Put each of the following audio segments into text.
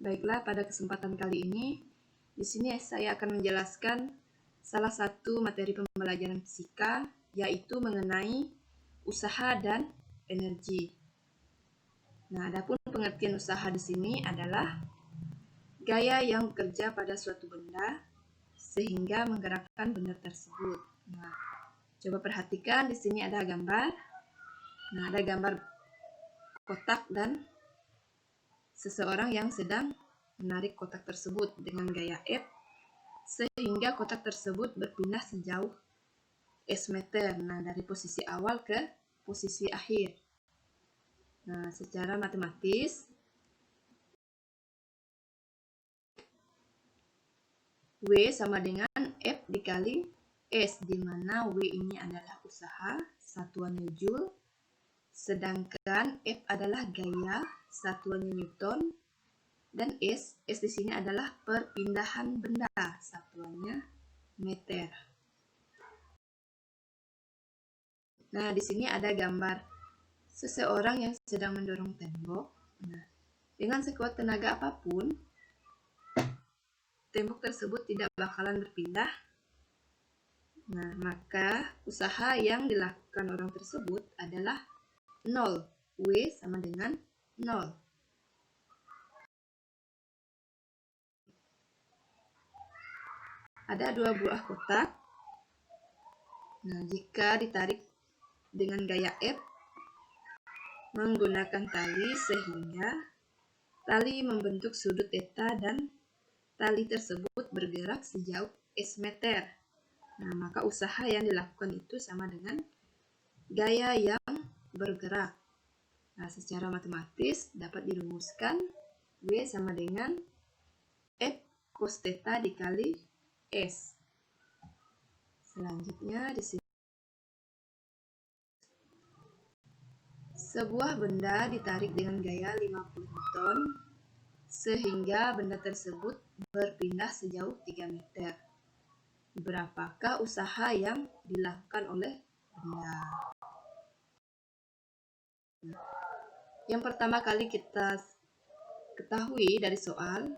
Baiklah, pada kesempatan kali ini, di sini saya akan menjelaskan salah satu materi pembelajaran fisika, yaitu mengenai usaha dan energi. Nah, adapun pengertian usaha di sini adalah gaya yang bekerja pada suatu benda sehingga menggerakkan benda tersebut. Nah, coba perhatikan di sini ada gambar. Nah, ada gambar kotak dan seseorang yang sedang menarik kotak tersebut dengan gaya F sehingga kotak tersebut berpindah sejauh S meter. Nah, dari posisi awal ke posisi akhir. Nah, secara matematis W sama dengan F dikali S, di mana W ini adalah usaha, satuannya Joule, sedangkan F adalah gaya, satuannya Newton, dan S di sini adalah perpindahan benda, satuannya meter. Nah, di sini ada gambar seseorang yang sedang mendorong tembok. Nah, dengan sekuat tenaga apapun, tembok tersebut tidak bakalan berpindah. Nah, maka usaha yang dilakukan orang tersebut adalah 0. W sama dengan 0. Ada dua buah kotak. Nah, jika ditarik dengan gaya F menggunakan tali sehingga tali membentuk sudut theta dan tali tersebut bergerak sejauh S meter. Nah, maka usaha yang dilakukan itu sama dengan gaya yang bergerak. Nah, secara matematis dapat dirumuskan W sama dengan F cos theta dikali S. Selanjutnya di sini sebuah benda ditarik dengan gaya 50 Newton sehingga benda tersebut berpindah sejauh 3 meter. Berapakah usaha yang dilakukan oleh benda? Yang pertama kali kita ketahui dari soal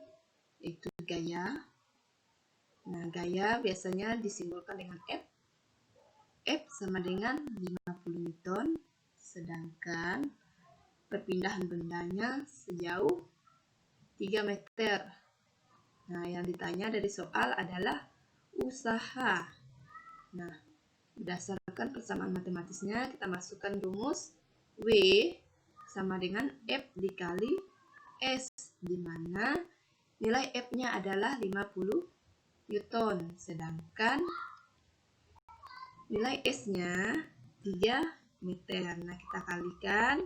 yaitu gaya. Nah, gaya biasanya disimbolkan dengan F. F sama dengan 50 Newton, sedangkan perpindahan bendanya sejauh 3 meter. Nah, yang ditanya dari soal adalah usaha. Nah, berdasarkan persamaan matematisnya, kita masukkan rumus W sama dengan F dikali S, di mana nilai F-nya adalah 50 Newton, sedangkan nilai S-nya 3 meter. Nah, kita kalikan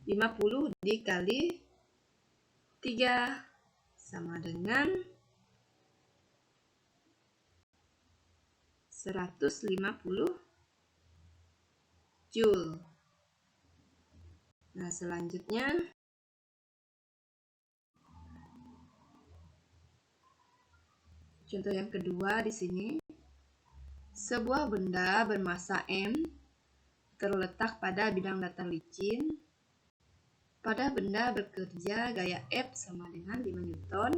50 dikali 3 sama dengan 150 Joule. Nah, selanjutnya contoh yang kedua di sini. Sebuah benda bermassa M terletak pada bidang datar licin. Pada benda bekerja gaya F sama dengan 5 Newton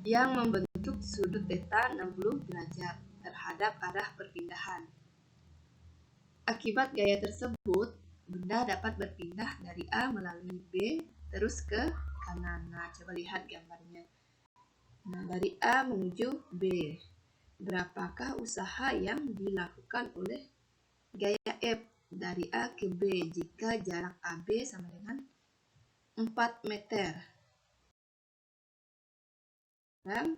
yang membentuk sudut theta 60 derajat terhadap arah perpindahan. Akibat gaya tersebut, benda dapat berpindah dari A melalui B terus ke kanan. Nah, coba lihat gambarnya. Nah, dari A menuju B. Berapakah usaha yang dilakukan oleh gaya F dari A ke B jika jarak AB sama dengan 4 meter? Dan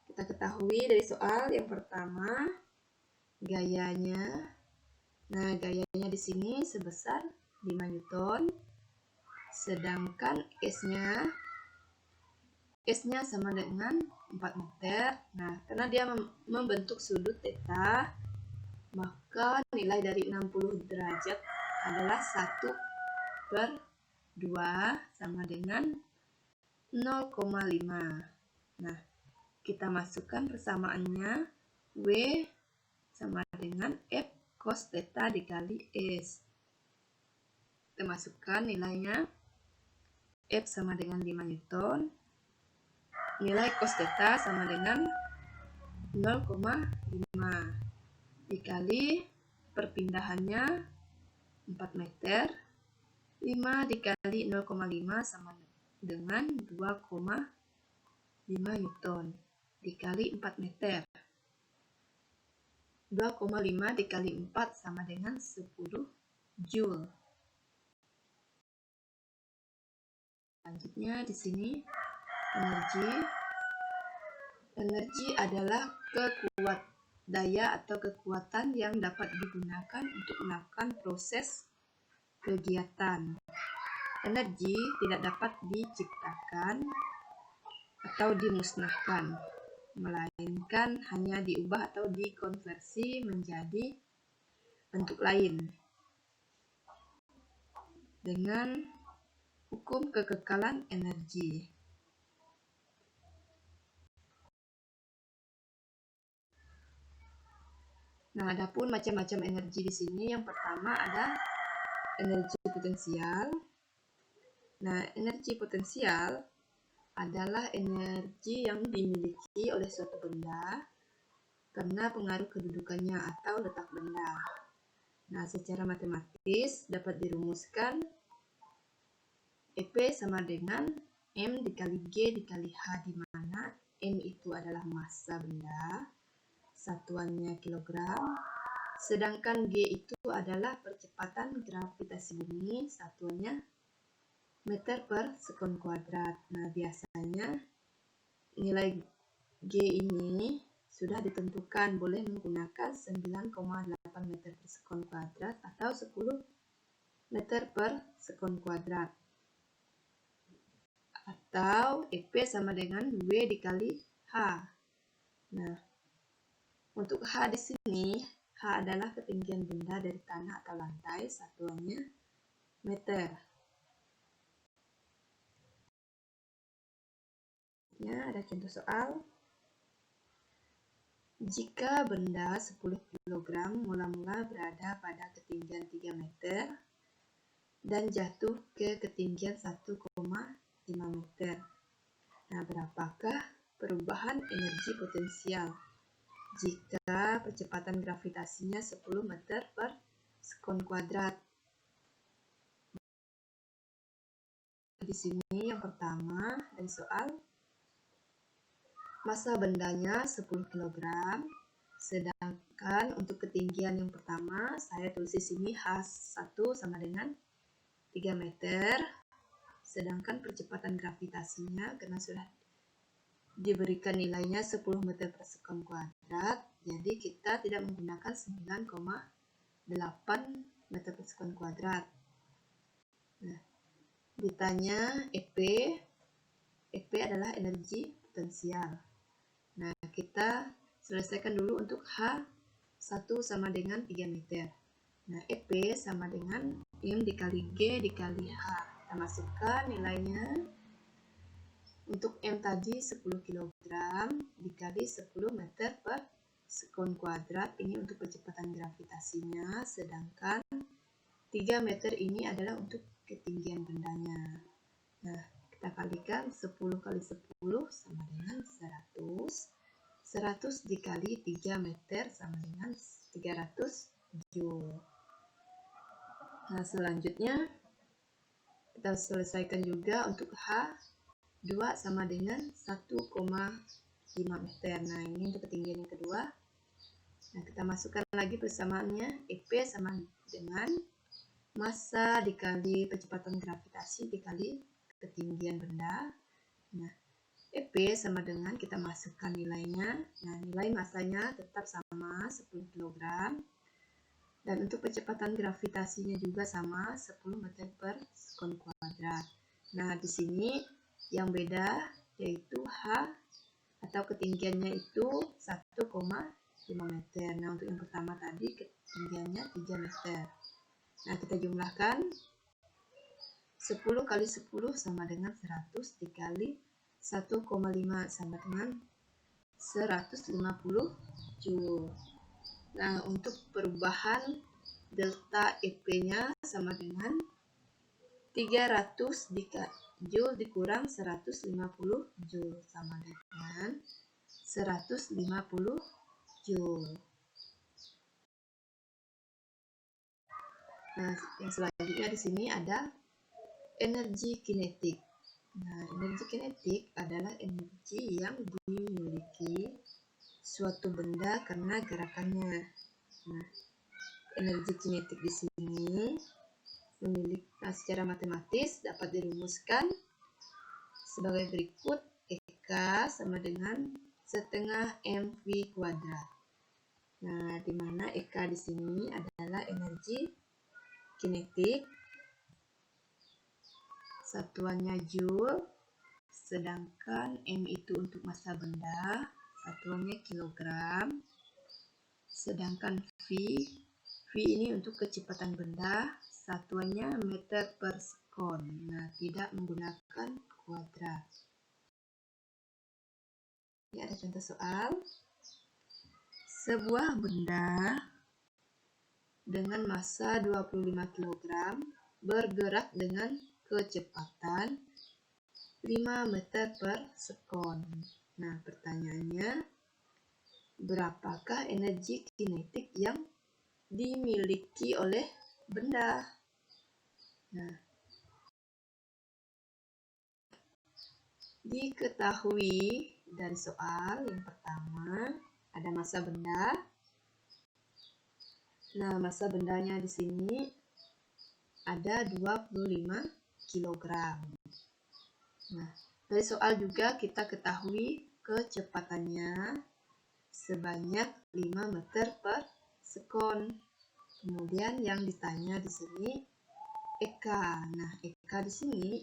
kita ketahui dari soal yang pertama gayanya. Nah, gayanya di sini sebesar 5 Newton, sedangkan S-nya sama dengan 4 meter. Nah, karena dia membentuk sudut theta, maka nilai dari 60 derajat adalah 1/2 sama dengan 0,5. Nah, kita masukkan persamaannya W sama dengan F cos theta dikali S. Kita masukkan nilainya F sama dengan 5 Newton. Nilai cos theta sama dengan 0,5 dikali perpindahannya 4 meter. 5 dikali 0,5 sama dengan 2,5 Newton dikali 4 meter. 2,5 dikali 4 sama dengan 10 Joule. Selanjutnya di sini energi adalah daya atau kekuatan yang dapat digunakan untuk melakukan proses kegiatan. Energi tidak dapat diciptakan atau dimusnahkan, melainkan hanya diubah atau dikonversi menjadi bentuk lain dengan hukum kekekalan energi. Nah, adapun macam-macam energi di sini, yang pertama ada energi potensial. Nah, energi potensial adalah energi yang dimiliki oleh suatu benda karena pengaruh kedudukannya atau letak benda. Nah, secara matematis dapat dirumuskan EP sama dengan M dikali G dikali H, di mana M itu adalah massa benda, satuannya kilogram, sedangkan G itu adalah percepatan gravitasi bumi, satuannya meter per sekon kuadrat. Nah, biasanya nilai G ini sudah ditentukan, boleh menggunakan 9,8 meter per sekon kuadrat atau 10 meter per sekon kuadrat. Atau EP sama dengan W dikali H. Nah, untuk H di sini, H adalah ketinggian benda dari tanah atau lantai, satuannya meter. Ya, ada contoh soal. Jika benda 10 kg mula-mula berada pada ketinggian 3 meter dan jatuh ke ketinggian 1,5 meter. Nah, berapakah perubahan energi potensial jika percepatan gravitasinya 10 meter per sekon kuadrat? Di sini yang pertama dari soal, massa bendanya 10 kg, sedangkan untuk ketinggian yang pertama saya tulis di sini H1 sama dengan 3 meter, sedangkan percepatan gravitasinya karena sudah diberikan nilainya 10 meter per sekon kuadrat, jadi kita tidak menggunakan 9,8 meter per sekon kuadrat. Nah, ditanya EP adalah energi potensial. Nah, kita selesaikan dulu untuk H1 sama dengan 3 meter. Nah, EP sama dengan M dikali G dikali H. Kita masukkan nilainya. Untuk M tadi 10 kg dikali 10 meter per sekon kuadrat. Ini untuk percepatan gravitasinya. Sedangkan 3 meter ini adalah untuk ketinggian bendanya. Nah, kita kalikan 10 kali 10 sama dengan 100. 100 dikali 3 meter sama dengan 300 Joule. Nah, selanjutnya kita selesaikan juga untuk H2 sama dengan 1,5 meter. Nah, ini untuk ketinggian yang kedua. Nah, kita masukkan lagi persamaannya. EP sama dengan massa dikali percepatan gravitasi dikali ketinggian benda. Nah, EP sama dengan, kita masukkan nilainya. Nah, nilai massanya tetap sama 10 kg. Dan untuk percepatan gravitasinya juga sama 10 meter per sekon kuadrat. Nah, di sini yang beda yaitu H atau ketinggiannya itu 1,5 meter. Nah, untuk yang pertama tadi ketinggiannya 3 meter. Nah, kita jumlahkan 10 kali 10 sama dengan 100 dikali 1,5 sama dengan 150 Joule. Nah, untuk perubahan delta EP-nya sama dengan 300 Joule dikurang 150 Joule sama dengan 150 Joule. Nah, yang selanjutnya di sini ada energi kinetik. Nah, energi kinetik adalah energi yang dimiliki suatu benda karena gerakannya. Nah, energi kinetik di sini secara matematis dapat dirumuskan sebagai berikut. EK sama dengan setengah mv kuadrat. Nah, di mana EK di sini adalah energi kinetik, satuannya Joule, sedangkan M itu untuk massa benda, satuannya kilogram, sedangkan V ini untuk kecepatan benda, satuannya meter per sekon. Nah, tidak menggunakan kuadrat. Ini ada contoh soal. Sebuah benda dengan massa 25 kg bergerak dengan kecepatan 5 meter per sekon. Nah, pertanyaannya, berapakah energi kinetik yang dimiliki oleh benda? Nah, diketahui dari soal yang pertama ada massa benda. Nah, massa bendanya di sini ada 25 kg. Nah, dari soal juga kita ketahui kecepatannya sebanyak 5 meter per sekon. Kemudian yang ditanya di sini EK. Nah, EK di sini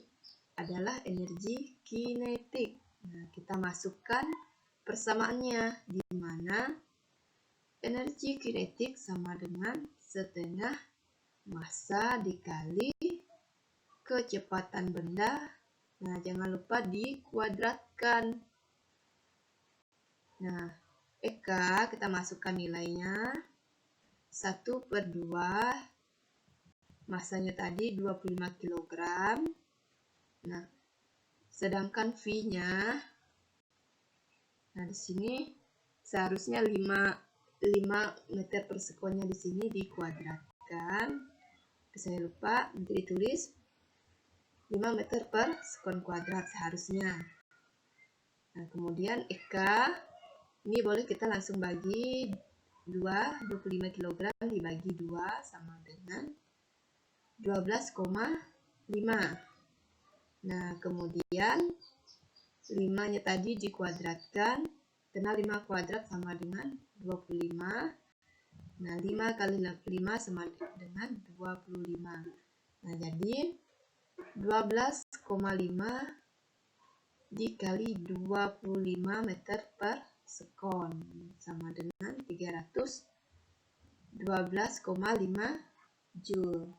adalah energi kinetik. Nah, kita masukkan persamaannya, di mana energi kinetik sama dengan setengah massa dikali kecepatan benda. Nah, jangan lupa dikuadratkan. Nah, EK kita masukkan nilainya 1/2. Massanya tadi 25 kg. Nah, sedangkan V-nya, nah di sini seharusnya 5 meter per sekonnya di sini dikuadratkan. Saya lupa, nanti ditulis 5 meter per sekon kuadrat seharusnya. Nah, kemudian EK ini boleh kita langsung bagi 2, 25 kg dibagi 2 sama dengan 12,5. Nah, kemudian 5-nya tadi dikuadratkan, karena 5 kuadrat sama dengan 25. Nah, 5 kali 5 sama dengan 25. Nah, jadi 12,5 dikali 25 meter per sekon sama dengan 312,5 Joule.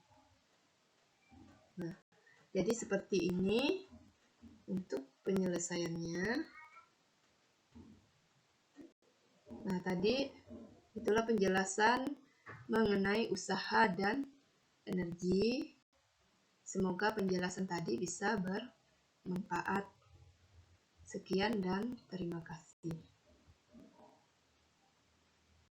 Nah, jadi seperti ini untuk penyelesaiannya. Nah, tadi itulah penjelasan mengenai usaha dan energi. Semoga penjelasan tadi bisa bermanfaat. Sekian dan terima kasih.